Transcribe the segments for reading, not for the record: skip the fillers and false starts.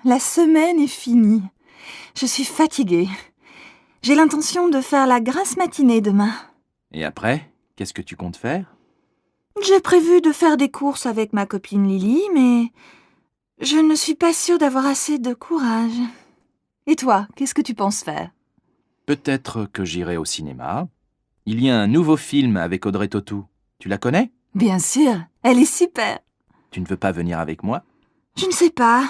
la semaine est finie. Je suis fatiguée. J'ai l'intention de faire la grasse matinée demain. Et après, qu'est-ce que tu comptes faire? J'ai prévu de faire des courses avec ma copine Lily, mais je ne suis pas sûre d'avoir assez de courage. Et toi, qu'est-ce que tu penses faire? Peut-être que j'irai au cinéma. Il y a un nouveau film avec Audrey Tautou. Tu la connais? Bien sûr, elle est super. Tu ne veux pas venir avec moi? Je ne sais pas.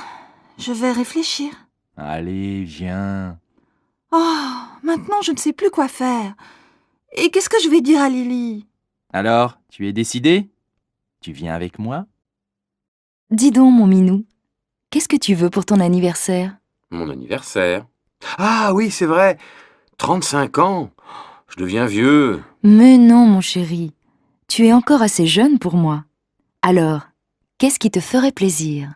Je vais réfléchir. Allez, viens. Oh, maintenant je ne sais plus quoi faire. Et qu'est-ce que je vais dire à Lily? Alors, tu es décidé? Tu viens avec moi? Dis donc, mon minou, qu'est-ce que tu veux pour ton anniversaire? Mon anniversaire. Ah oui, c'est vrai. 35 ans. Je deviens vieux. Mais non, mon chéri, tu es encore assez jeune pour moi. Alors, qu'est-ce qui te ferait plaisir?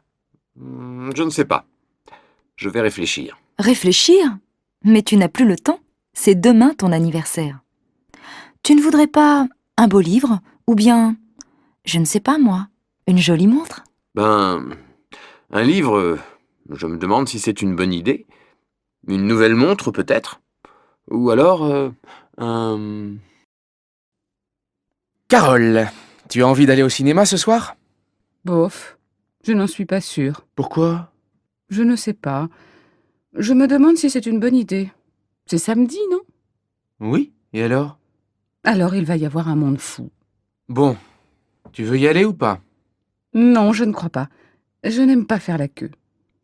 Je ne sais pas. Je vais réfléchir. Réfléchir? Mais tu n'as plus le temps. C'est demain ton anniversaire. Tu ne voudrais pas un beau livre? Ou bien, je ne sais pas moi, une jolie montre? Un livre, je me demande si c'est une bonne idée. Une nouvelle montre, peut-être. Ou alors, un... Carole, tu as envie d'aller au cinéma ce soir? Bof, je n'en suis pas sûre. Pourquoi? Je ne sais pas. Je me demande si c'est une bonne idée. C'est samedi, non? Oui, et alors? Alors il va y avoir un monde fou. Bon, tu veux y aller ou pas? Non, je ne crois pas. Je n'aime pas faire la queue.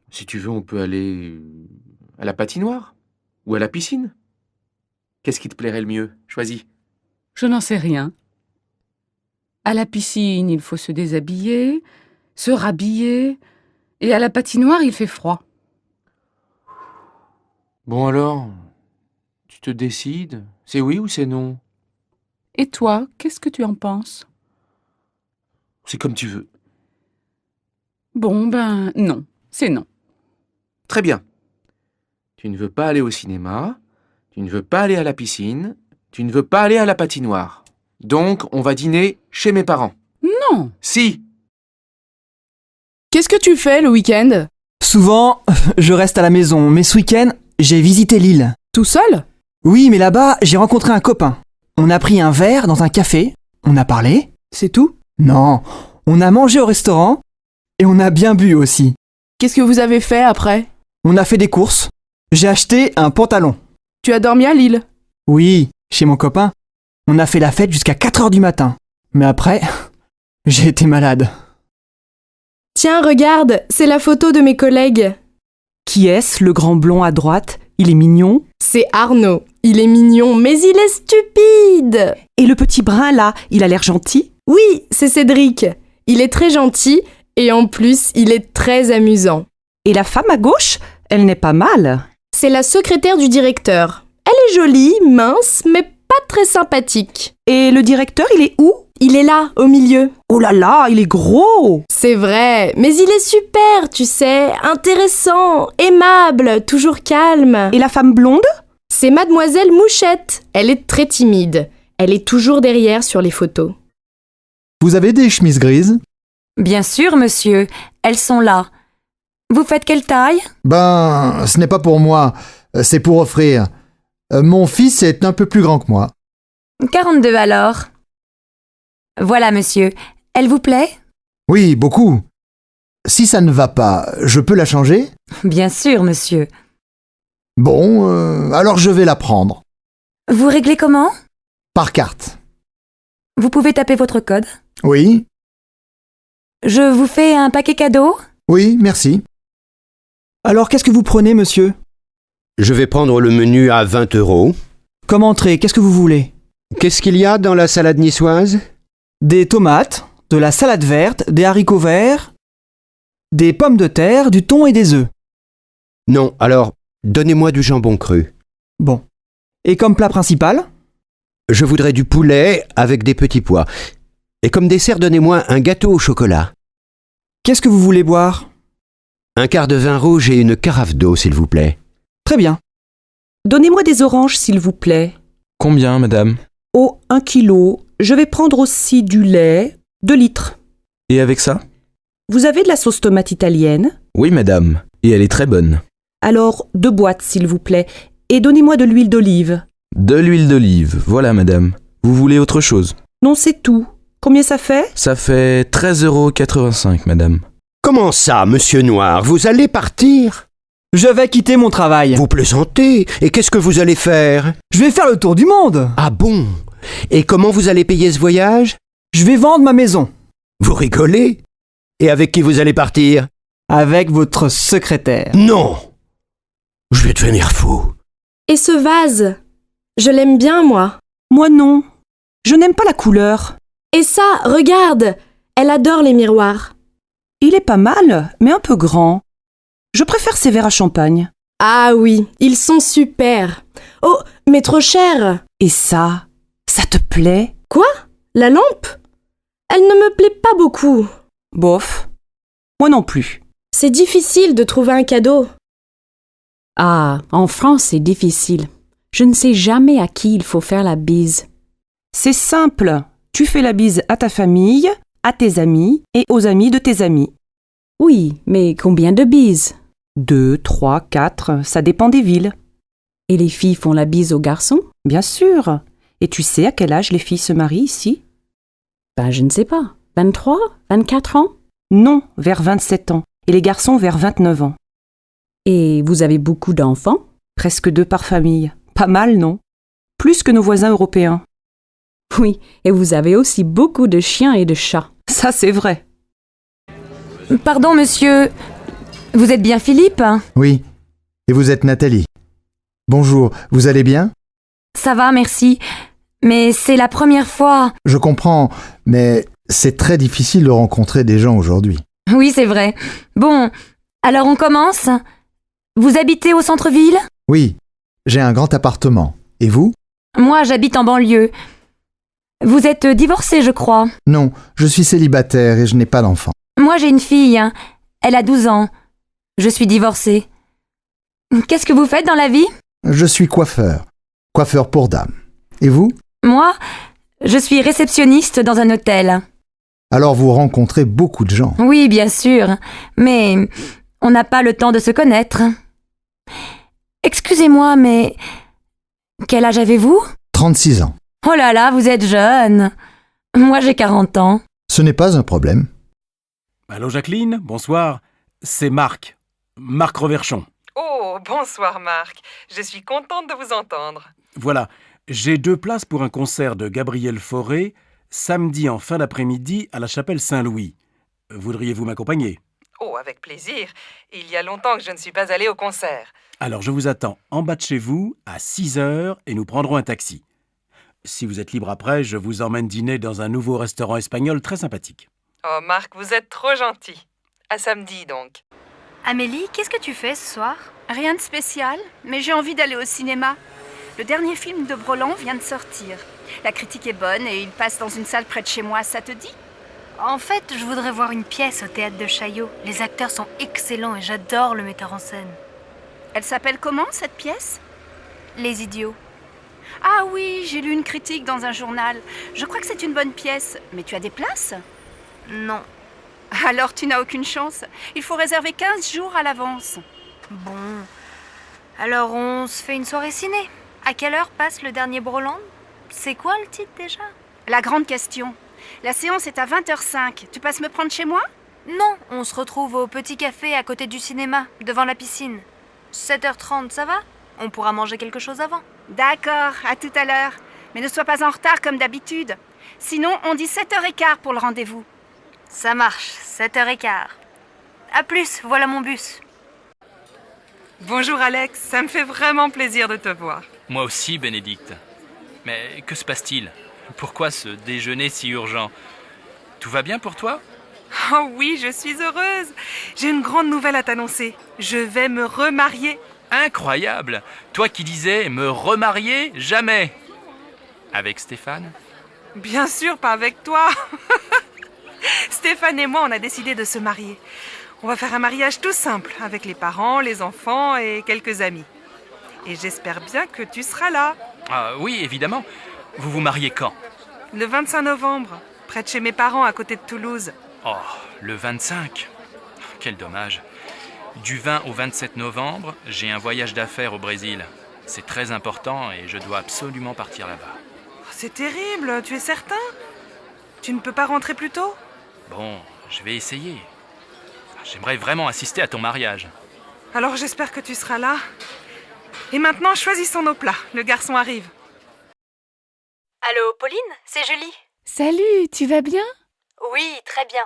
Si tu veux, on peut aller à la patinoire ou à la piscine. Qu'est-ce qui te plairait le mieux? Choisis. Je n'en sais rien. À la piscine, il faut se déshabiller, se rhabiller, et à la patinoire, il fait froid. Bon alors, tu te décides? C'est oui ou c'est non? Et toi, qu'est-ce que tu en penses? C'est comme tu veux. Bon, non, c'est non. Très bien. Tu ne veux pas aller au cinéma, tu ne veux pas aller à la piscine, tu ne veux pas aller à la patinoire. Donc, on va dîner chez mes parents. Non! Si! Qu'est-ce que tu fais le week-end? Souvent, je reste à la maison, mais ce week-end, j'ai visité l'île. Tout seul? Oui, mais là-bas, j'ai rencontré un copain. On a pris un verre dans un café, on a parlé. C'est tout? Non, on a mangé au restaurant et on a bien bu aussi. Qu'est-ce que vous avez fait après? On a fait des courses. J'ai acheté un pantalon. Tu as dormi à Lille? Oui, chez mon copain. On a fait la fête jusqu'à 4h du matin. Mais après, j'ai été malade. Tiens, regarde, c'est la photo de mes collègues. Qui est-ce, le grand blond à droite? Il est mignon. C'est Arnaud. Il est mignon, mais il est stupide. Et le petit brun là, il a l'air gentil? Oui, c'est Cédric. Il est très gentil et en plus, il est très amusant. Et la femme à gauche, elle n'est pas mal. C'est la secrétaire du directeur. Elle est jolie, mince, mais pas très sympathique. Et le directeur, il est où? Il est là, au milieu. Oh là là, il est gros! C'est vrai, mais il est super, tu sais, intéressant, aimable, toujours calme. Et la femme blonde? C'est Mademoiselle Mouchette. Elle est très timide. Elle est toujours derrière sur les photos. Vous avez des chemises grises? Bien sûr, monsieur, elles sont là. Vous faites quelle taille? Ce n'est pas pour moi, c'est pour offrir. Mon fils est un peu plus grand que moi. 42 alors. Voilà, monsieur. Elle vous plaît? Oui, beaucoup. Si ça ne va pas, je peux la changer? Bien sûr, monsieur. Bon, alors je vais la prendre. Vous réglez comment? Par carte. Vous pouvez taper votre code? Oui? Je vous fais un paquet cadeau? Oui, merci. Alors, qu'est-ce que vous prenez, monsieur? Je vais prendre le menu à 20 €. Comme entrée, qu'est-ce que vous voulez? Qu'est-ce qu'il y a dans la salade niçoise? Des tomates, de la salade verte, des haricots verts, des pommes de terre, du thon et des œufs. Non, alors, donnez-moi du jambon cru. Bon. Et comme plat principal? Je voudrais du poulet avec des petits pois. Et comme dessert, donnez-moi un gâteau au chocolat. Qu'est-ce que vous voulez boire? Un quart de vin rouge et une carafe d'eau, s'il vous plaît. Très bien. Donnez-moi des oranges, s'il vous plaît. Combien, madame? Oh, 1 kilo. Je vais prendre aussi du lait, 2 litres. Et avec ça? Vous avez de la sauce tomate italienne? Oui, madame. Et elle est très bonne. Alors, 2 boîtes, s'il vous plaît. Et donnez-moi de l'huile d'olive. De l'huile d'olive, voilà madame. Vous voulez autre chose? Non, c'est tout. Combien ça fait? Ça fait 13,85 €, madame. Comment ça, monsieur Noir? Vous allez partir? Je vais quitter mon travail. Vous plaisantez? Et qu'est-ce que vous allez faire? Je vais faire le tour du monde. Ah bon? Et comment vous allez payer ce voyage? Je vais vendre ma maison. Vous rigolez? Et avec qui vous allez partir? Avec votre secrétaire. Non! Je vais devenir fou. Et ce vase? Je l'aime bien, moi. Moi non. Je n'aime pas la couleur. Et ça, regarde! Elle adore les miroirs. Il est pas mal, mais un peu grand. Je préfère ces verres à champagne. Ah oui, ils sont super. Oh, mais trop cher. Et ça te plaît? Quoi? La lampe? Elle ne me plaît pas beaucoup. Bof. Moi non plus. C'est difficile de trouver un cadeau. Ah, en France, c'est difficile. Je ne sais jamais à qui il faut faire la bise. C'est simple. Tu fais la bise à ta famille, à tes amis et aux amis de tes amis. Oui, mais combien de bises? 2, 3, 4, ça dépend des villes. Et les filles font la bise aux garçons? Bien sûr. Et tu sais à quel âge les filles se marient ici? Ben, je ne sais pas. 23? 24 ans? Non, vers 27 ans. Et les garçons vers 29 ans. Et vous avez beaucoup d'enfants? Presque 2 par famille. Pas mal, non? Plus que nos voisins européens. Oui, et vous avez aussi beaucoup de chiens et de chats. Ça, c'est vrai. Pardon, monsieur. Vous êtes bien Philippe? Oui. Et vous êtes Nathalie. Bonjour, vous allez bien? Ça va, merci. Mais c'est la première fois. Je comprends, mais c'est très difficile de rencontrer des gens aujourd'hui. Oui, c'est vrai. Bon, alors on commence. Vous habitez au centre-ville? Oui, j'ai un grand appartement. Et vous? Moi, j'habite en banlieue. Vous êtes divorcé, je crois. Non, je suis célibataire et je n'ai pas d'enfant. Moi, j'ai une fille. Elle a 12 ans. Je suis divorcée. Qu'est-ce que vous faites dans la vie? Je suis coiffeur. Coiffeur pour dames. Et vous? Moi, je suis réceptionniste dans un hôtel. Alors vous rencontrez beaucoup de gens. Oui, bien sûr. Mais on n'a pas le temps de se connaître. Excusez-moi, mais quel âge avez-vous? 36 ans. Oh là là, vous êtes jeune. Moi, j'ai 40 ans. Ce n'est pas un problème. Allô Jacqueline, bonsoir. C'est Marc. Marc Reverchon. Oh, bonsoir Marc. Je suis contente de vous entendre. Voilà, j'ai 2 places pour un concert de Gabriel Fauré, samedi en fin d'après-midi à la chapelle Saint-Louis. Voudriez-vous m'accompagner? Oh, avec plaisir. Il y a longtemps que je ne suis pas allée au concert. Alors je vous attends en bas de chez vous à 6 heures et nous prendrons un taxi. Si vous êtes libre après, je vous emmène dîner dans un nouveau restaurant espagnol très sympathique. Oh Marc, vous êtes trop gentil. À samedi donc. Amélie, qu'est-ce que tu fais ce soir? Rien de spécial, mais j'ai envie d'aller au cinéma. Le dernier film de Broland vient de sortir. La critique est bonne et il passe dans une salle près de chez moi, ça te dit? En fait, je voudrais voir une pièce au théâtre de Chaillot. Les acteurs sont excellents et j'adore le metteur en scène. Elle s'appelle comment, cette pièce? Les Idiots. Ah oui, j'ai lu une critique dans un journal. Je crois que c'est une bonne pièce. Mais tu as des places? Non. Alors tu n'as aucune chance. Il faut réserver 15 jours à l'avance. Bon. Alors on se fait une soirée ciné. À quelle heure passe le dernier Broland? C'est quoi le titre déjà? La grande question. La séance est à 20h05. Tu passes me prendre chez moi? Non, on se retrouve au petit café à côté du cinéma, devant la piscine. 7h30, ça va? On pourra manger quelque chose avant. D'accord, à tout à l'heure. Mais ne sois pas en retard comme d'habitude. Sinon, on dit 7h15 pour le rendez-vous. Ça marche, 7h15. À plus, voilà mon bus. Bonjour Alex, ça me fait vraiment plaisir de te voir. Moi aussi, Bénédicte. Mais que se passe-t-il? Pourquoi ce déjeuner si urgent? Tout va bien pour toi? Oh oui, je suis heureuse. J'ai une grande nouvelle à t'annoncer. Je vais me remarier. Incroyable! Toi qui disais me remarier jamais! Avec Stéphane? Bien sûr, pas avec toi. Stéphane et moi, on a décidé de se marier. On va faire un mariage tout simple, avec les parents, les enfants et quelques amis. Et j'espère bien que tu seras là. Ah oui, évidemment. Vous vous mariez quand? Le 25 novembre, près de chez mes parents, à côté de Toulouse. Oh, le 25. Quel dommage. Du 20 au 27 novembre, j'ai un voyage d'affaires au Brésil. C'est très important et je dois absolument partir là-bas. C'est terrible, tu es certain? Tu ne peux pas rentrer plus tôt? Bon, je vais essayer. J'aimerais vraiment assister à ton mariage. Alors j'espère que tu seras là. Et maintenant, choisissons nos plats. Le garçon arrive. Allô, Pauline, c'est Julie. Salut, tu vas bien? Oui, très bien.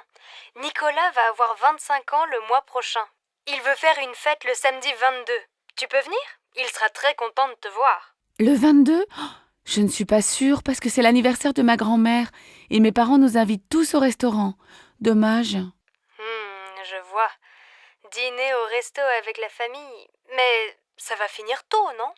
Nicolas va avoir 25 ans le mois prochain. Il veut faire une fête le samedi 22. Tu peux venir? Il sera très content de te voir. Le 22? Oh, je ne suis pas sûre parce que c'est l'anniversaire de ma grand-mère et mes parents nous invitent tous au restaurant. Dommage. Je vois. Dîner au resto avec la famille. Mais ça va finir tôt, non?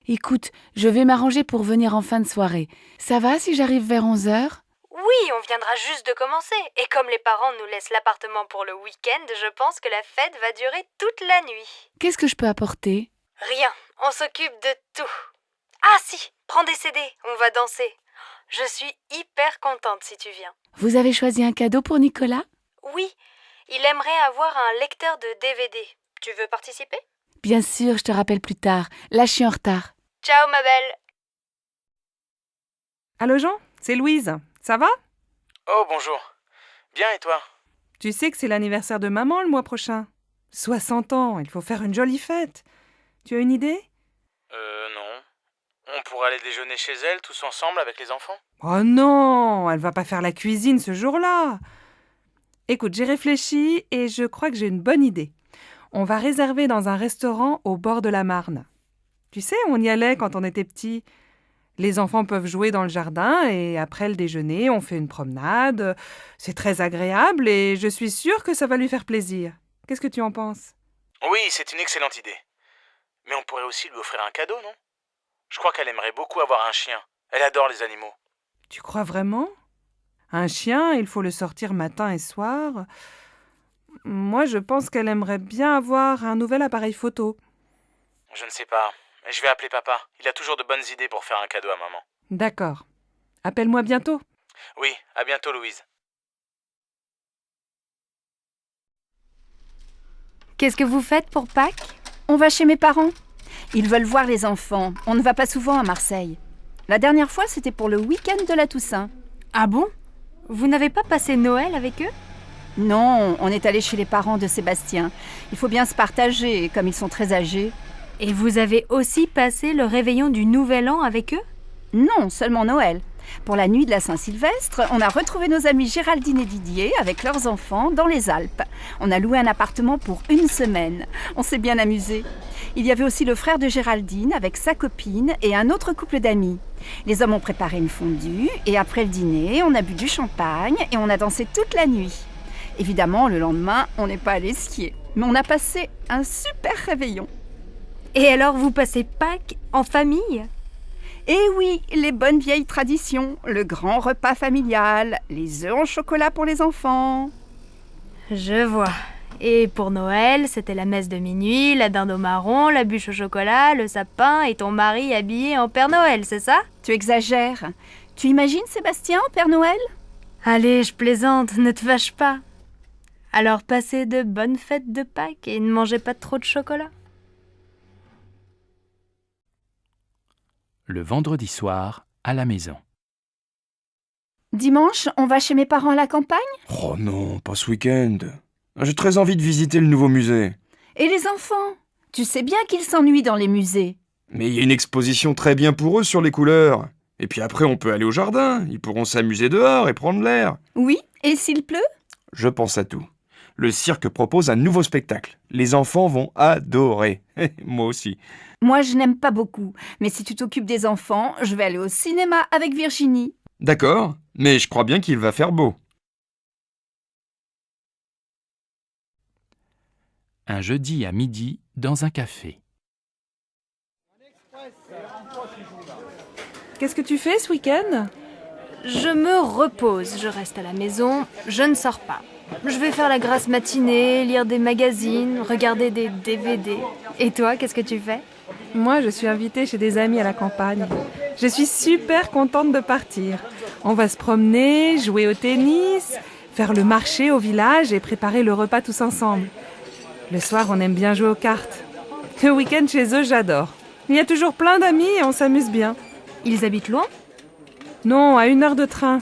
Écoute, je vais m'arranger pour venir en fin de soirée. Ça va si j'arrive vers 11h? Oui, on viendra juste de commencer. Et comme les parents nous laissent l'appartement pour le week-end, je pense que la fête va durer toute la nuit. Qu'est-ce que je peux apporter? Rien, on s'occupe de tout. Ah si, prends des CD, on va danser. Je suis hyper contente si tu viens. Vous avez choisi un cadeau pour Nicolas? Oui, il aimerait avoir un lecteur de DVD. Tu veux participer? Bien sûr, je te rappelle plus tard. Là, je suis en retard. Ciao ma belle. Allô Jean, c'est Louise. Ça va? Oh bonjour. Bien et toi? Tu sais que c'est l'anniversaire de maman le mois prochain. 60 ans, il faut faire une jolie fête. Tu as une idée? Non. On pourrait aller déjeuner chez elle tous ensemble avec les enfants? Oh non, elle va pas faire la cuisine ce jour-là. Écoute, j'ai réfléchi et je crois que j'ai une bonne idée. On va réserver dans un restaurant au bord de la Marne. Tu sais, on y allait quand on était petits. Les enfants peuvent jouer dans le jardin et après le déjeuner, on fait une promenade. C'est très agréable et je suis sûre que ça va lui faire plaisir. Qu'est-ce que tu en penses? Oui, c'est une excellente idée. Mais on pourrait aussi lui offrir un cadeau, non? Je crois qu'elle aimerait beaucoup avoir un chien. Elle adore les animaux. Tu crois vraiment? Un chien, il faut le sortir matin et soir. Moi, je pense qu'elle aimerait bien avoir un nouvel appareil photo. Je ne sais pas. Je vais appeler papa. Il a toujours de bonnes idées pour faire un cadeau à maman. D'accord. Appelle-moi bientôt. Oui, à bientôt Louise. Qu'est-ce que vous faites pour Pâques? On va chez mes parents. Ils veulent voir les enfants. On ne va pas souvent à Marseille. La dernière fois, c'était pour le week-end de la Toussaint. Ah bon? Vous n'avez pas passé Noël avec eux? Non, on est allé chez les parents de Sébastien. Il faut bien se partager, comme ils sont très âgés. Et vous avez aussi passé le réveillon du Nouvel An avec eux? Non, seulement Noël. Pour la nuit de la Saint-Sylvestre, on a retrouvé nos amis Géraldine et Didier avec leurs enfants dans les Alpes. On a loué un appartement pour 1 semaine. On s'est bien amusés. Il y avait aussi le frère de Géraldine avec sa copine et un autre couple d'amis. Les hommes ont préparé une fondue et après le dîner, on a bu du champagne et on a dansé toute la nuit. Évidemment, le lendemain, on n'est pas allé skier. Mais on a passé un super réveillon. Et alors, vous passez Pâques en famille? Eh oui, les bonnes vieilles traditions, le grand repas familial, les œufs en chocolat pour les enfants. Je vois. Et pour Noël, c'était la messe de minuit, la dinde au marron, la bûche au chocolat, le sapin et ton mari habillé en Père Noël, c'est ça? Tu exagères. Tu imagines Sébastien en Père Noël? Allez, je plaisante, ne te fâche pas. Alors passez de bonnes fêtes de Pâques et ne mangez pas trop de chocolat. Le vendredi soir, à la maison. Dimanche, on va chez mes parents à la campagne? Oh non, pas ce week-end. J'ai très envie de visiter le nouveau musée. Et les enfants? Tu sais bien qu'ils s'ennuient dans les musées. Mais il y a une exposition très bien pour eux sur les couleurs. Et puis après, on peut aller au jardin. Ils pourront s'amuser dehors et prendre l'air. Oui, et s'il pleut? Je pense à tout. Le cirque propose un nouveau spectacle. Les enfants vont adorer. Moi aussi. Moi, je n'aime pas beaucoup. Mais si tu t'occupes des enfants, je vais aller au cinéma avec Virginie. D'accord, mais je crois bien qu'il va faire beau. Un jeudi à midi, dans un café. Qu'est-ce que tu fais ce week-end? Je me repose, je reste à la maison, je ne sors pas. Je vais faire la grasse matinée, lire des magazines, regarder des DVD. Et toi, qu'est-ce que tu fais? Moi, je suis invitée chez des amis à la campagne. Je suis super contente de partir. On va se promener, jouer au tennis, faire le marché au village et préparer le repas tous ensemble. Le soir, on aime bien jouer aux cartes. Le week-end chez eux, j'adore. Il y a toujours plein d'amis et on s'amuse bien. Ils habitent loin? Non, à 1 heure de train.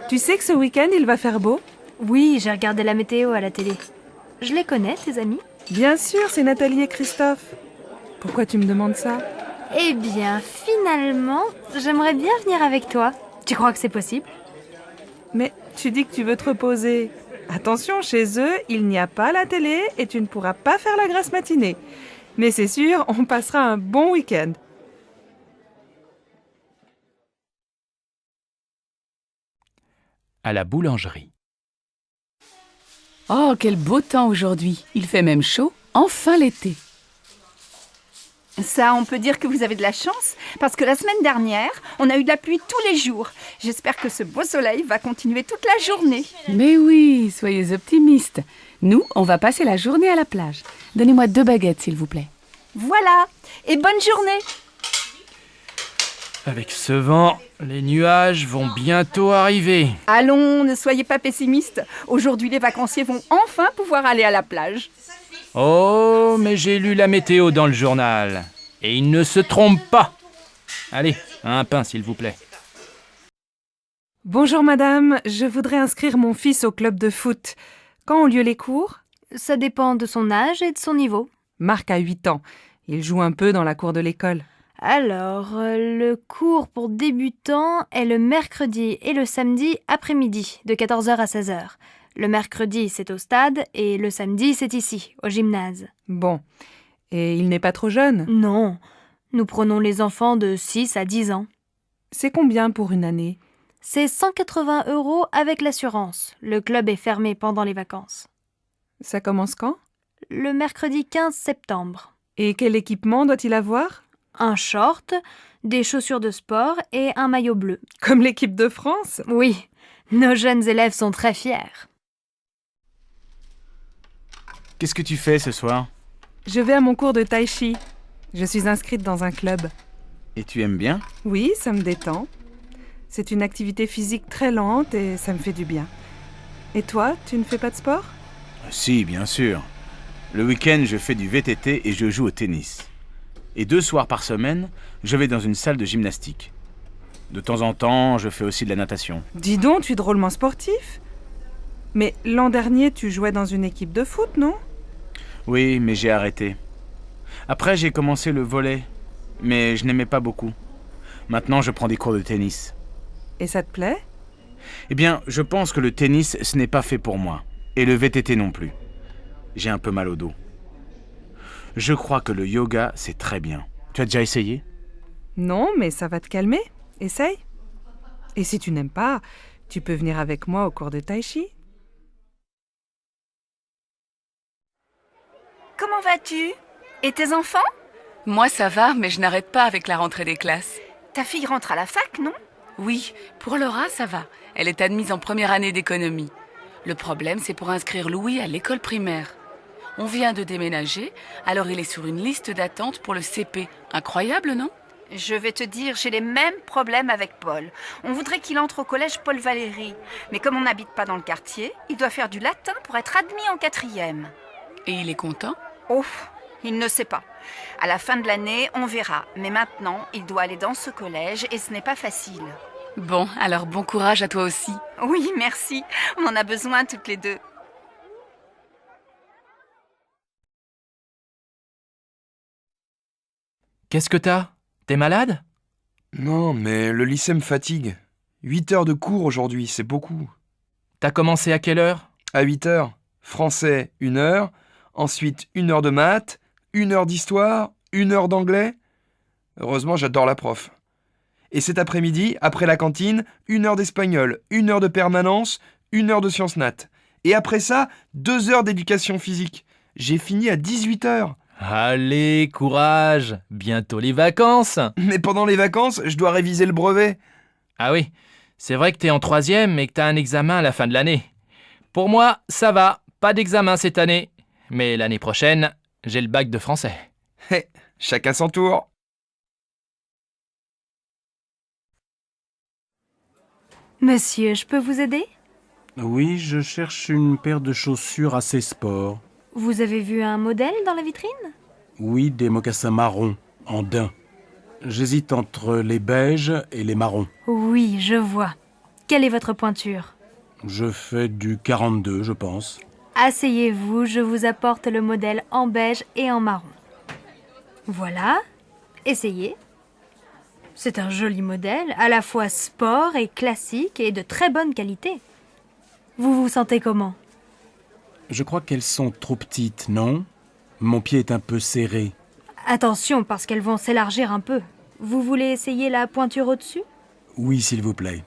Tu sais que ce week-end, il va faire beau? Oui, j'ai regardé la météo à la télé. Je les connais, tes amis? Bien sûr, c'est Nathalie et Christophe. Pourquoi tu me demandes ça? Eh bien, finalement, j'aimerais bien venir avec toi. Tu crois que c'est possible? Mais tu dis que tu veux te reposer. Attention, chez eux, il n'y a pas la télé et tu ne pourras pas faire la grasse matinée. Mais c'est sûr, on passera un bon week-end. À la boulangerie. Oh, quel beau temps aujourd'hui. Il fait même chaud. Enfin l'été. Ça, on peut dire que vous avez de la chance, parce que la semaine dernière, on a eu de la pluie tous les jours. J'espère que ce beau soleil va continuer toute la journée. Mais oui, soyez optimistes. Nous, on va passer la journée à la plage. Donnez-moi 2 baguettes, s'il vous plaît. Voilà, et bonne journée. Avec ce vent, les nuages vont bientôt arriver. Allons, ne soyez pas pessimistes. Aujourd'hui, les vacanciers vont enfin pouvoir aller à la plage. Oh, mais j'ai lu la météo dans le journal. Et il ne se trompe pas. Allez, un pain, s'il vous plaît. Bonjour madame, je voudrais inscrire mon fils au club de foot. Quand ont lieu les cours? Ça dépend de son âge et de son niveau. Marc a 8 ans. Il joue un peu dans la cour de l'école. Alors, le cours pour débutants est le mercredi et le samedi après-midi, de 14h à 16h. Le mercredi, c'est au stade, et le samedi, c'est ici, au gymnase. Bon. Et il n'est pas trop jeune? Non. Nous prenons les enfants de 6 à 10 ans. C'est combien pour une année? C'est 180 € avec l'assurance. Le club est fermé pendant les vacances. Ça commence quand? Le mercredi 15 septembre. Et quel équipement doit-il avoir? Un short, des chaussures de sport et un maillot bleu. Comme l'équipe de France? Oui, nos jeunes élèves sont très fiers. Qu'est-ce que tu fais ce soir? Je vais à mon cours de tai chi. Je suis inscrite dans un club. Et tu aimes bien? Oui, ça me détend. C'est une activité physique très lente et ça me fait du bien. Et toi, tu ne fais pas de sport? Si, bien sûr. Le week-end, je fais du VTT et je joue au tennis. Et 2 soirs par semaine, je vais dans une salle de gymnastique. De temps en temps, je fais aussi de la natation. Dis donc, tu es drôlement sportif. Mais l'an dernier, tu jouais dans une équipe de foot, non? Oui, mais j'ai arrêté. Après, j'ai commencé le volley, mais je n'aimais pas beaucoup. Maintenant, je prends des cours de tennis. Et ça te plaît? Eh bien, je pense que le tennis, ce n'est pas fait pour moi. Et le VTT non plus. J'ai un peu mal au dos. Je crois que le yoga, c'est très bien. Tu as déjà essayé? Non, mais ça va te calmer. Essaye. Et si tu n'aimes pas, tu peux venir avec moi au cours de tai chi. Comment vas-tu? Et tes enfants? Moi, ça va, mais je n'arrête pas avec la rentrée des classes. Ta fille rentre à la fac, non? Oui, pour Laura, ça va. Elle est admise en première année d'économie. Le problème, c'est pour inscrire Louis à l'école primaire. On vient de déménager, alors il est sur une liste d'attente pour le CP. Incroyable, non? Je vais te dire, j'ai les mêmes problèmes avec Paul. On voudrait qu'il entre au collège Paul Valéry. Mais comme on n'habite pas dans le quartier, il doit faire du latin pour être admis en 4e. Et il est content? Oh, il ne sait pas. À la fin de l'année, on verra. Mais maintenant, il doit aller dans ce collège et ce n'est pas facile. Bon, alors bon courage à toi aussi. Oui, merci. On en a besoin toutes les deux. Qu'est-ce que t'as? T'es malade? Non, mais le lycée me fatigue. 8 heures de cours aujourd'hui, c'est beaucoup. T'as commencé à quelle heure? À 8 heures. Français, 1 heure. Ensuite, 1 heure de maths, 1 heure d'histoire, 1 heure d'anglais. Heureusement, j'adore la prof. Et cet après-midi, après la cantine, 1 heure d'espagnol, 1 heure de permanence, 1 heure de sciences nat. Et après ça, 2 heures d'éducation physique. J'ai fini à 18 heures. Allez, courage! Bientôt les vacances! Mais pendant les vacances, je dois réviser le brevet. Ah oui, c'est vrai que t'es en 3e et que t'as un examen à la fin de l'année. Pour moi, ça va, pas d'examen cette année. Mais l'année prochaine, j'ai le bac de français. Hé, chacun son tour. Monsieur, je peux vous aider? Oui, je cherche une paire de chaussures assez sport. Vous avez vu un modèle dans la vitrine? Oui, des mocassins marrons, en daim. J'hésite entre les beiges et les marrons. Oui, je vois. Quelle est votre pointure? Je fais du 42, je pense. Asseyez-vous, je vous apporte le modèle en beige et en marron. Voilà, essayez. C'est un joli modèle, à la fois sport et classique et de très bonne qualité. Vous vous sentez comment? Je crois qu'elles sont trop petites, non? Mon pied est un peu serré. Attention, parce qu'elles vont s'élargir un peu. Vous voulez essayer la pointure au-dessus? Oui, s'il vous plaît.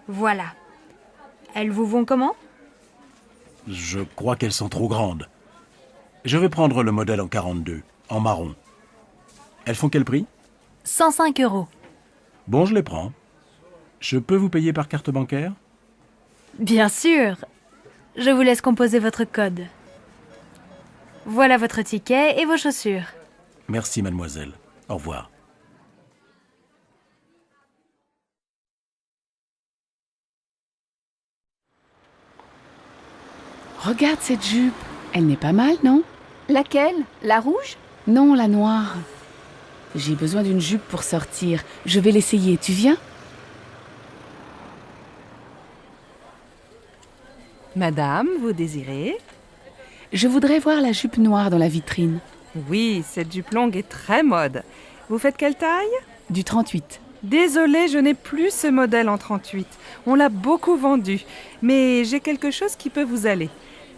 Voilà. Elles vous vont comment? Je crois qu'elles sont trop grandes. Je vais prendre le modèle en 42, en marron. Elles font quel prix? 105 €. Bon, je les prends. Je peux vous payer par carte bancaire? Bien sûr. Je vous laisse composer votre code. Voilà votre ticket et vos chaussures. Merci, mademoiselle. Au revoir. Regarde cette jupe. Elle n'est pas mal, non? Laquelle? La rouge? Non, la noire. J'ai besoin d'une jupe pour sortir. Je vais l'essayer. Tu viens? Madame, vous désirez? Je voudrais voir la jupe noire dans la vitrine. Oui, cette jupe longue est très mode. Vous faites quelle taille? Du 38. Désolée, je n'ai plus ce modèle en 38. On l'a beaucoup vendu. Mais j'ai quelque chose qui peut vous aller.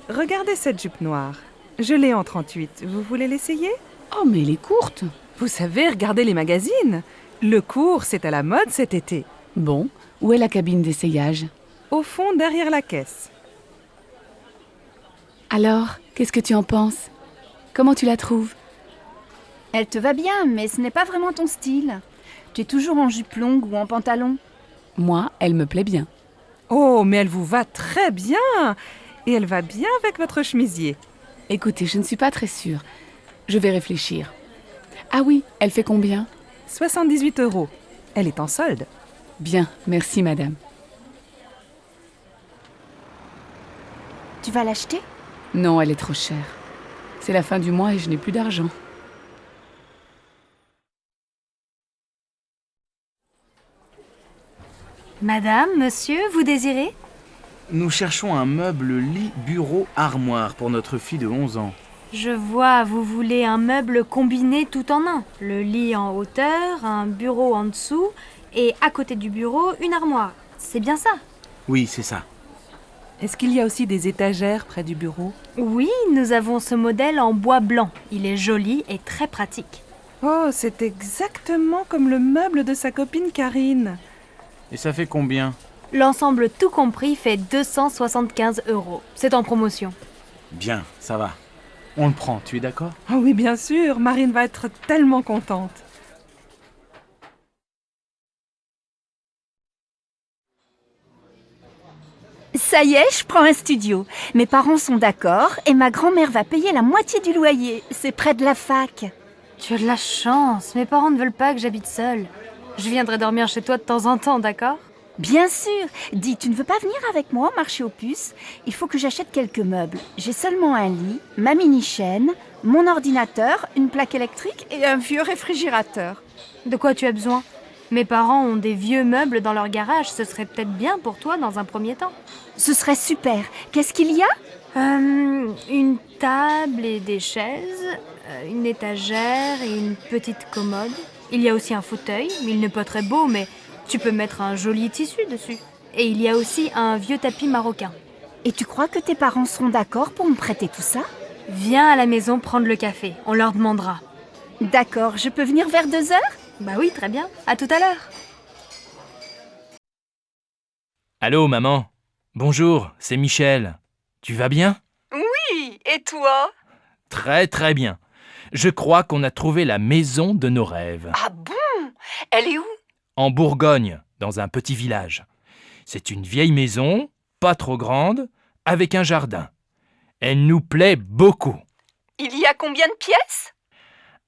Regardez cette jupe noire. Je l'ai en 38. Vous voulez l'essayer? Oh, mais elle est courte. Vous savez, regardez les magazines. Le court, c'est à la mode cet été. Bon, où est la cabine d'essayage? Au fond, derrière la caisse. Alors, qu'est-ce que tu en penses? Comment tu la trouves? Elle te va bien, mais ce n'est pas vraiment ton style. Tu es toujours en jupe longue ou en pantalon. Moi, elle me plaît bien. Oh, mais elle vous va très bien. Et elle va bien avec votre chemisier. Écoutez, je ne suis pas très sûre. Je vais réfléchir. Ah oui, elle fait combien? 78 €. Elle est en solde. Bien, merci madame. Tu vas l'acheter? Non, elle est trop chère. C'est la fin du mois et je n'ai plus d'argent. Madame, monsieur, vous désirez? Nous cherchons un meuble lit, bureau, armoire pour notre fille de 11 ans. Je vois, vous voulez un meuble combiné tout en un. Le lit en hauteur, un bureau en dessous et à côté du bureau, une armoire. C'est bien ça? Oui, c'est ça. Est-ce qu'il y a aussi des étagères près du bureau? Oui, nous avons ce modèle en bois blanc. Il est joli et très pratique. Oh, c'est exactement comme le meuble de sa copine Karine. Et ça fait combien? L'ensemble tout compris fait 275 €. C'est en promotion. Bien, ça va. On le prend, tu es d'accord? Oh oui, bien sûr, Marine va être tellement contente. Ça y est, je prends un studio. Mes parents sont d'accord et ma grand-mère va payer la moitié du loyer. C'est près de la fac. Tu as de la chance. Mes parents ne veulent pas que j'habite seule. Je viendrai dormir chez toi de temps en temps, d'accord? Bien sûr. Dis, tu ne veux pas venir avec moi au marché aux puces? Il faut que j'achète quelques meubles. J'ai seulement un lit, ma mini-chaîne, mon ordinateur, une plaque électrique et un vieux réfrigérateur. De quoi tu as besoin? Mes parents ont des vieux meubles dans leur garage. Ce serait peut-être bien pour toi dans un premier temps. Ce serait super. Qu'est-ce qu'il y a? Une table et des chaises, une étagère et une petite commode. Il y a aussi un fauteuil. Il n'est pas très beau, mais tu peux mettre un joli tissu dessus. Et il y a aussi un vieux tapis marocain. Et tu crois que tes parents seront d'accord pour me prêter tout ça? Viens à la maison prendre le café. On leur demandera. D'accord, je peux venir vers 2 heures? Bah oui, très bien. À tout à l'heure. Allô, maman. Bonjour, c'est Michel. Tu vas bien? Oui, et toi? Très très bien. Je crois qu'on a trouvé la maison de nos rêves. Ah bon? Elle est où? En Bourgogne, dans un petit village. C'est une vieille maison, pas trop grande, avec un jardin. Elle nous plaît beaucoup. Il y a combien de pièces?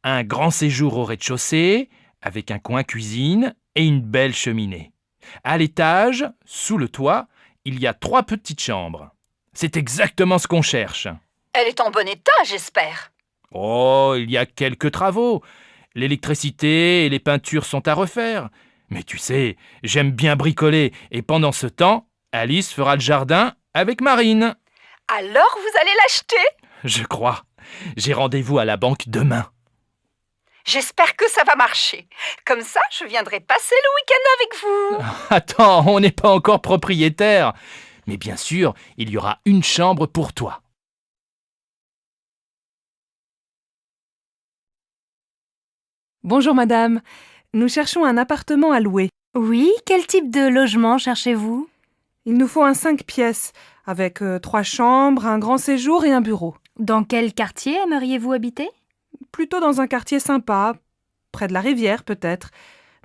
Un grand séjour au rez-de-chaussée, avec un coin cuisine et une belle cheminée. À l'étage, sous le toit, il y a 3 petites chambres. C'est exactement ce qu'on cherche. Elle est en bon état, j'espère. Oh, il y a quelques travaux. L'électricité et les peintures sont à refaire. Mais tu sais, j'aime bien bricoler et pendant ce temps, Alice fera le jardin avec Marine. Alors vous allez l'acheter? Je crois. J'ai rendez-vous à la banque demain. J'espère que ça va marcher. Comme ça, je viendrai passer le week-end avec vous. Attends, on n'est pas encore propriétaire. Mais bien sûr, il y aura une chambre pour toi. Bonjour madame, nous cherchons un appartement à louer. Oui, quel type de logement cherchez-vous? Il nous faut un 5 pièces, avec 3 chambres, un grand séjour et un bureau. Dans quel quartier aimeriez-vous habiter? Plutôt dans un quartier sympa, près de la rivière peut-être.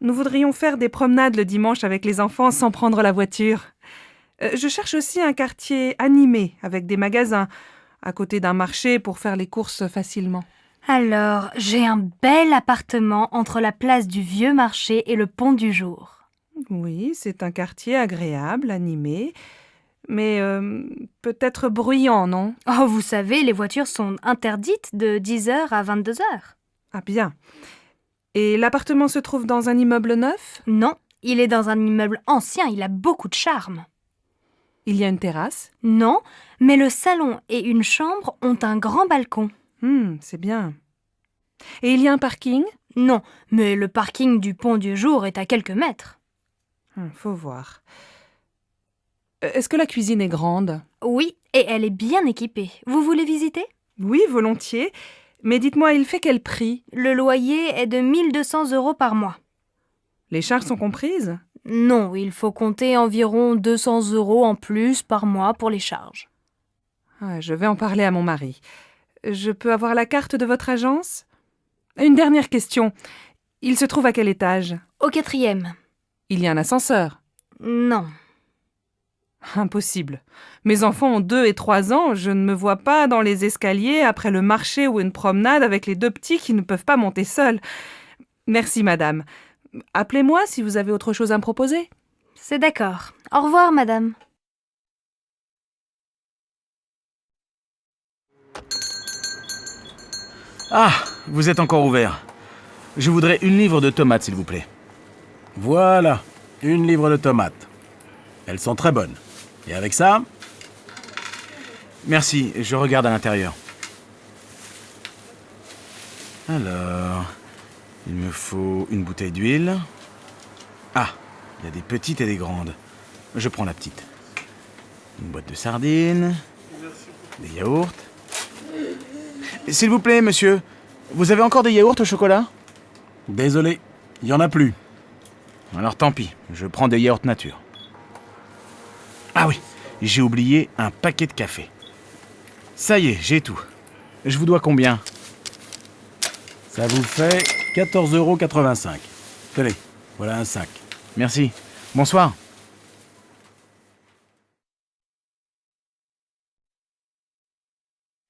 Nous voudrions faire des promenades le dimanche avec les enfants sans prendre la voiture. Je cherche aussi un quartier animé, avec des magasins, à côté d'un marché pour faire les courses facilement. Alors, j'ai un bel appartement entre la place du Vieux Marché et le Pont du Jour. Oui, c'est un quartier agréable, animé, mais peut-être bruyant, non? Oh, vous savez, les voitures sont interdites de 10h à 22h. Ah bien. Et l'appartement se trouve dans un immeuble neuf? Non, il est dans un immeuble ancien, il a beaucoup de charme. Il y a une terrasse? Non, mais le salon et une chambre ont un grand balcon. C'est bien. Et il y a un parking? Non, mais le parking du Pont du Jour est à quelques mètres. Faut voir. Est-ce que la cuisine est grande? Oui, et elle est bien équipée. Vous voulez visiter? Oui, volontiers. Mais dites-moi, il fait quel prix? Le loyer est de 1 200 € par mois. Les charges sont comprises? Non, il faut compter environ 200 € en plus par mois pour les charges. Je vais en parler à mon mari. Je peux avoir la carte de votre agence? Une dernière question. Il se trouve à quel étage? Au 4e. Il y a un ascenseur? Non. Impossible. Mes enfants ont 2 et 3 ans, je ne me vois pas dans les escaliers après le marché ou une promenade avec les 2 petits qui ne peuvent pas monter seuls. Merci madame. Appelez-moi si vous avez autre chose à me proposer. C'est d'accord. Au revoir madame. Ah, vous êtes encore ouvert. Je voudrais 1 livre de tomates, s'il vous plaît. Voilà, 1 livre de tomates. Elles sont très bonnes. Et avec ça? Merci, je regarde à l'intérieur. Alors, il me faut une bouteille d'huile. Ah, il y a des petites et des grandes. Je prends la petite. Une boîte de sardines. Des yaourts. S'il vous plaît, monsieur, vous avez encore des yaourts au chocolat? Désolé, il n'y en a plus. Alors tant pis, je prends des yaourts nature. Ah oui, j'ai oublié un paquet de café. Ça y est, j'ai tout. Je vous dois combien? Ça vous fait 14,85 €. Tenez, voilà un sac. Merci. Bonsoir.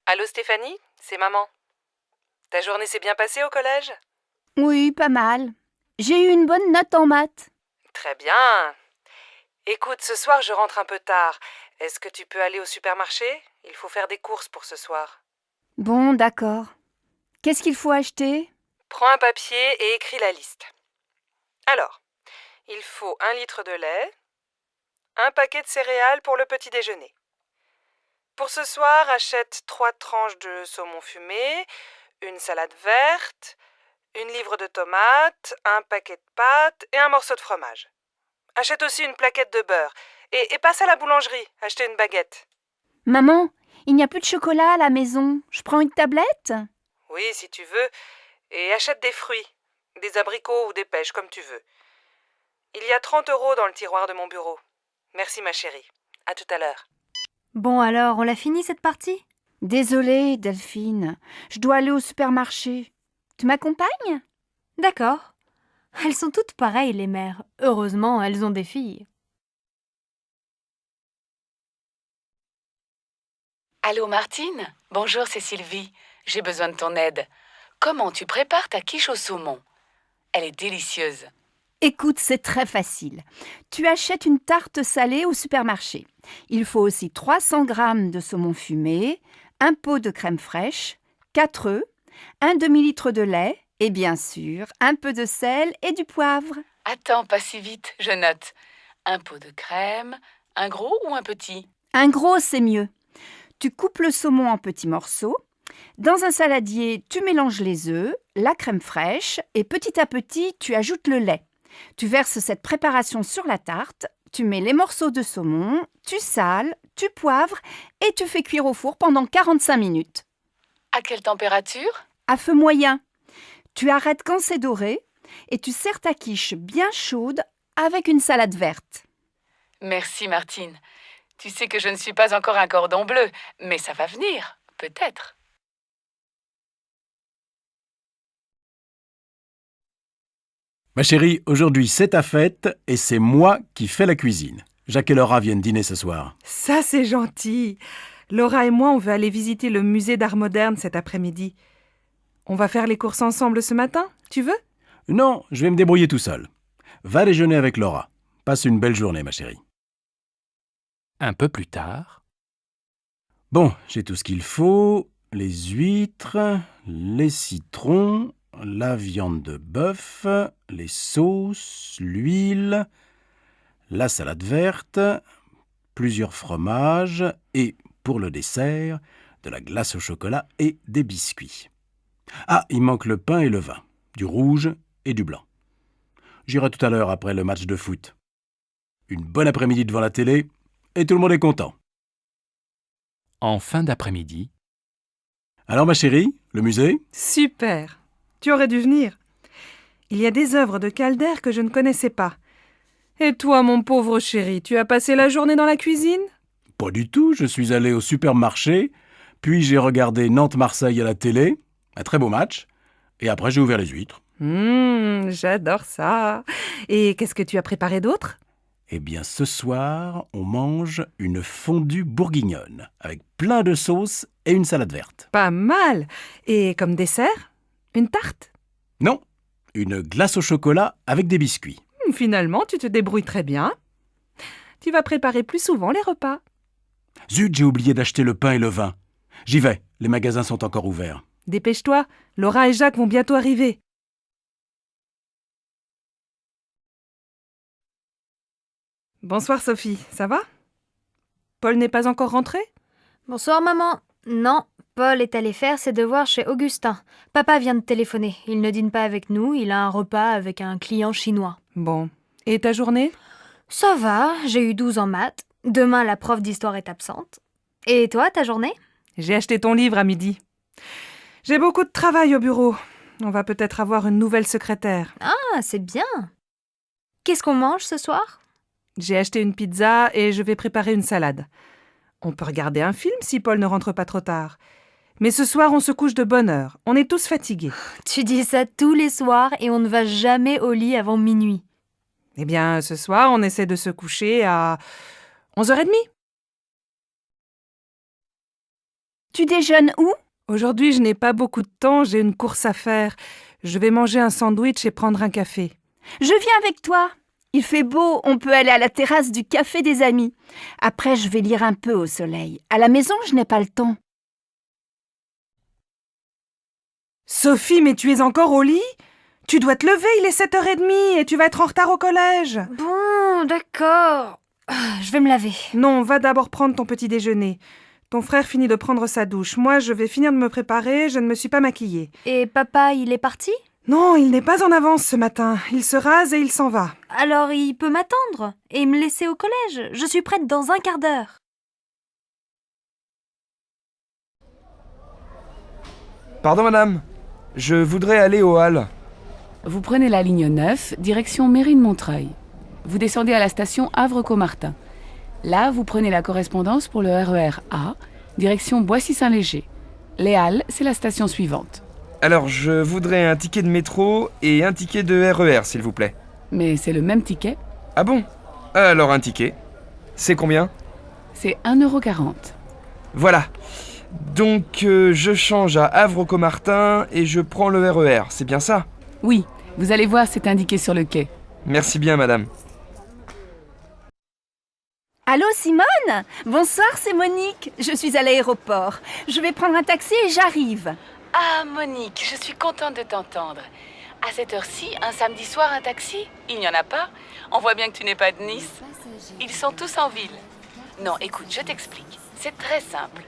Allô Stéphanie, c'est maman. Ta journée s'est bien passée au collège? Oui, pas mal. J'ai eu une bonne note en maths. Très bien. Écoute, ce soir je rentre un peu tard. Est-ce que tu peux aller au supermarché? Il faut faire des courses pour ce soir. Bon, d'accord. Qu'est-ce qu'il faut acheter? Prends un papier et écris la liste. Alors, il faut 1 litre de lait, un paquet de céréales pour le petit déjeuner. Pour ce soir, achète 3 tranches de saumon fumé, une salade verte, 1 livre de tomates, un paquet de pâtes et un morceau de fromage. Achète aussi une plaquette de beurre et passe à la boulangerie, acheter une baguette. Maman, il n'y a plus de chocolat à la maison. Je prends une tablette? Oui, si tu veux. Et achète des fruits, des abricots ou des pêches, comme tu veux. Il y a 30 € dans le tiroir de mon bureau. Merci ma chérie. À tout à l'heure. Bon alors, on l'a fini cette partie? Désolée, Delphine. Je dois aller au supermarché. Tu m'accompagnes? D'accord. Elles sont toutes pareilles, les mères. Heureusement, elles ont des filles. Allô Martine? Bonjour, c'est Sylvie. J'ai besoin de ton aide. Comment tu prépares ta quiche au saumon? Elle est délicieuse. Écoute, c'est très facile. Tu achètes une tarte salée au supermarché. Il faut aussi 300 g de saumon fumé, un pot de crème fraîche, 4 œufs, un demi-litre de lait et bien sûr un peu de sel et du poivre. Attends, pas si vite, je note. Un pot de crème, un gros ou un petit? Un gros, c'est mieux. Tu coupes le saumon en petits morceaux. Dans un saladier, tu mélanges les œufs, la crème fraîche et petit à petit, tu ajoutes le lait. Tu verses cette préparation sur la tarte, tu mets les morceaux de saumon, tu sales, tu poivres et tu fais cuire au four pendant 45 minutes. À quelle température? À feu moyen. Tu arrêtes quand c'est doré et tu sers ta quiche bien chaude avec une salade verte. Merci Martine. Tu sais que je ne suis pas encore un cordon bleu, mais ça va venir, peut-être. Ma chérie, aujourd'hui c'est ta fête et c'est moi qui fais la cuisine. Jacques et Laura viennent dîner ce soir. Ça, c'est gentil. Laura et moi, on veut aller visiter le musée d'art moderne cet après-midi. On va faire les courses ensemble ce matin, tu veux? Non, je vais me débrouiller tout seul. Va déjeuner avec Laura. Passe une belle journée, ma chérie. Un peu plus tard. Bon, j'ai tout ce qu'il faut. Les huîtres, les citrons, la viande de bœuf, les sauces, l'huile, la salade verte, plusieurs fromages et, pour le dessert, de la glace au chocolat et des biscuits. Ah, il manque le pain et le vin, du rouge et du blanc. J'irai tout à l'heure après le match de foot. Une bonne après-midi devant la télé et tout le monde est content. En fin d'après-midi. Alors ma chérie, le musée? Super. Tu aurais dû venir. Il y a des œuvres de Calder que je ne connaissais pas. Et toi, mon pauvre chéri, tu as passé la journée dans la cuisine? Pas du tout, je suis allé au supermarché, puis j'ai regardé Nantes-Marseille à la télé, un très beau match, et après j'ai ouvert les huîtres. J'adore ça. Et qu'est-ce que tu as préparé d'autre? Eh bien, ce soir, on mange une fondue bourguignonne, avec plein de sauces et une salade verte. Pas mal. Et comme dessert? Une tarte? Non, une glace au chocolat avec des biscuits. Finalement, tu te débrouilles très bien. Tu vas préparer plus souvent les repas. Zut, j'ai oublié d'acheter le pain et le vin. J'y vais, les magasins sont encore ouverts. Dépêche-toi, Laura et Jacques vont bientôt arriver. Bonsoir Sophie, ça va? Paul n'est pas encore rentré? Bonsoir maman. Non, Paul est allé faire ses devoirs chez Augustin. Papa vient de téléphoner. Il ne dîne pas avec nous, il a un repas avec un client chinois. Bon. Et ta journée? Ça va, j'ai eu 12 en maths. Demain, la prof d'histoire est absente. Et toi, ta journée? J'ai acheté ton livre à midi. J'ai beaucoup de travail au bureau. On va peut-être avoir une nouvelle secrétaire. Ah, c'est bien. Qu'est-ce qu'on mange ce soir? J'ai acheté une pizza et je vais préparer une salade. On peut regarder un film si Paul ne rentre pas trop tard. Mais ce soir, on se couche de bonne heure. On est tous fatigués. Tu dis ça tous les soirs et on ne va jamais au lit avant minuit. Eh bien, ce soir, on essaie de se coucher à 11h30. Tu déjeunes où? Aujourd'hui, je n'ai pas beaucoup de temps, j'ai une course à faire. Je vais manger un sandwich et prendre un café. Je viens avec toi. Il fait beau, on peut aller à la terrasse du café des amis. Après, je vais lire un peu au soleil. À la maison, je n'ai pas le temps. Sophie, mais tu es encore au lit? Tu dois te lever, il est 7h30 et tu vas être en retard au collège. Bon, d'accord. Je vais me laver. Non, va d'abord prendre ton petit déjeuner. Ton frère finit de prendre sa douche. Moi, je vais finir de me préparer, je ne me suis pas maquillée. Et papa, il est parti? Non, il n'est pas en avance ce matin. Il se rase et il s'en va. Alors il peut m'attendre et me laisser au collège. Je suis prête dans un quart d'heure. Pardon madame, je voudrais aller au Halles. Vous prenez la ligne 9, direction Mérine-Montreuil. Vous descendez à la station Havre-Caumartin. Là, vous prenez la correspondance pour le RER A, direction Boissy-Saint-Léger. Les Halles, c'est la station suivante. Alors, je voudrais un ticket de métro et un ticket de RER, s'il vous plaît. Mais c'est le même ticket. Ah bon? Alors un ticket. C'est combien? C'est 1,40 €. Voilà. Donc, je change à Havre-Caumartin et je prends le RER, c'est bien ça? Oui, vous allez voir, c'est indiqué sur le quai. Merci bien, madame. Allô Simone? Bonsoir, c'est Monique. Je suis à l'aéroport. Je vais prendre un taxi et j'arrive. Ah, Monique, je suis contente de t'entendre. À cette heure-ci, un samedi soir, un taxi? Il n'y en a pas? On voit bien que tu n'es pas de Nice. Ils sont tous en ville. Non, écoute, je t'explique. C'est très simple.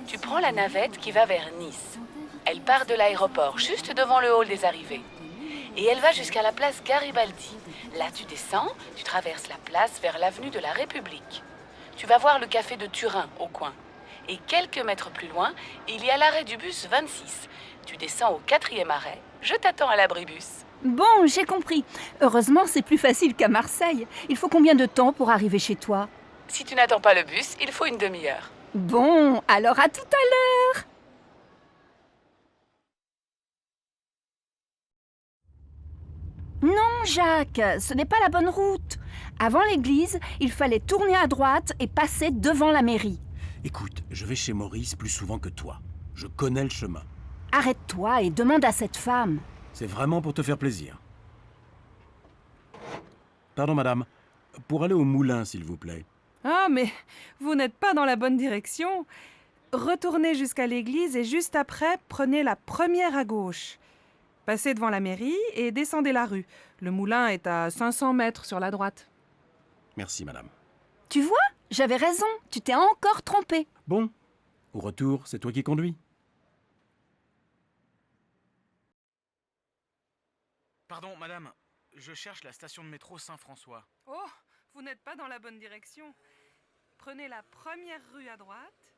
Tu prends la navette qui va vers Nice. Elle part de l'aéroport, juste devant le hall des arrivées. Et elle va jusqu'à la place Garibaldi. Là, tu descends, tu traverses la place vers l'avenue de la République. Tu vas voir le café de Turin, au coin. Et quelques mètres plus loin, il y a l'arrêt du bus 26. Tu descends au 4e arrêt. Je t'attends à l'abribus. Bon, j'ai compris. Heureusement, c'est plus facile qu'à Marseille. Il faut combien de temps pour arriver chez toi? Si tu n'attends pas le bus, il faut une demi-heure. Bon, alors à tout à l'heure. Non, Jacques, ce n'est pas la bonne route. Avant l'église, il fallait tourner à droite et passer devant la mairie. Écoute, je vais chez Maurice plus souvent que toi. Je connais le chemin. Arrête-toi et demande à cette femme. C'est vraiment pour te faire plaisir. Pardon, madame. Pour aller au moulin, s'il vous plaît. Ah, mais vous n'êtes pas dans la bonne direction. Retournez jusqu'à l'église et juste après, prenez la première à gauche. Passez devant la mairie et descendez la rue. Le moulin est à 500 mètres sur la droite. Merci, madame. Tu vois, j'avais raison. Tu t'es encore trompé. Bon, au retour, c'est toi qui conduis. Pardon, madame. Je cherche la station de métro Saint-François. Oh, vous n'êtes pas dans la bonne direction. Prenez la première rue à droite,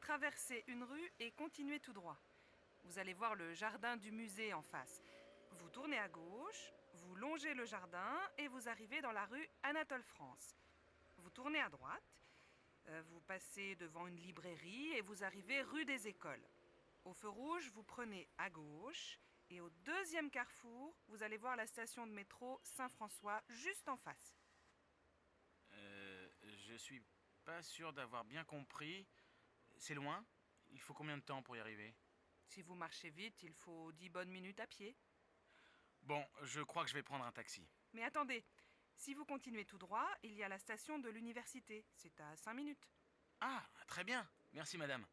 traversez une rue et continuez tout droit. Vous allez voir le jardin du musée en face. Vous tournez à gauche, vous longez le jardin et vous arrivez dans la rue Anatole France. Vous tournez à droite, vous passez devant une librairie et vous arrivez rue des Écoles. Au feu rouge, vous prenez à gauche et au deuxième carrefour, vous allez voir la station de métro Saint-François juste en face. Je suis pas sûr d'avoir bien compris. C'est loin? Il faut combien de temps pour y arriver? Si vous marchez vite, il faut 10 bonnes minutes à pied. Bon, je crois que je vais prendre un taxi. Mais attendez, si vous continuez tout droit, il y a la station de l'université. C'est à 5 minutes. Ah, très bien. Merci, madame.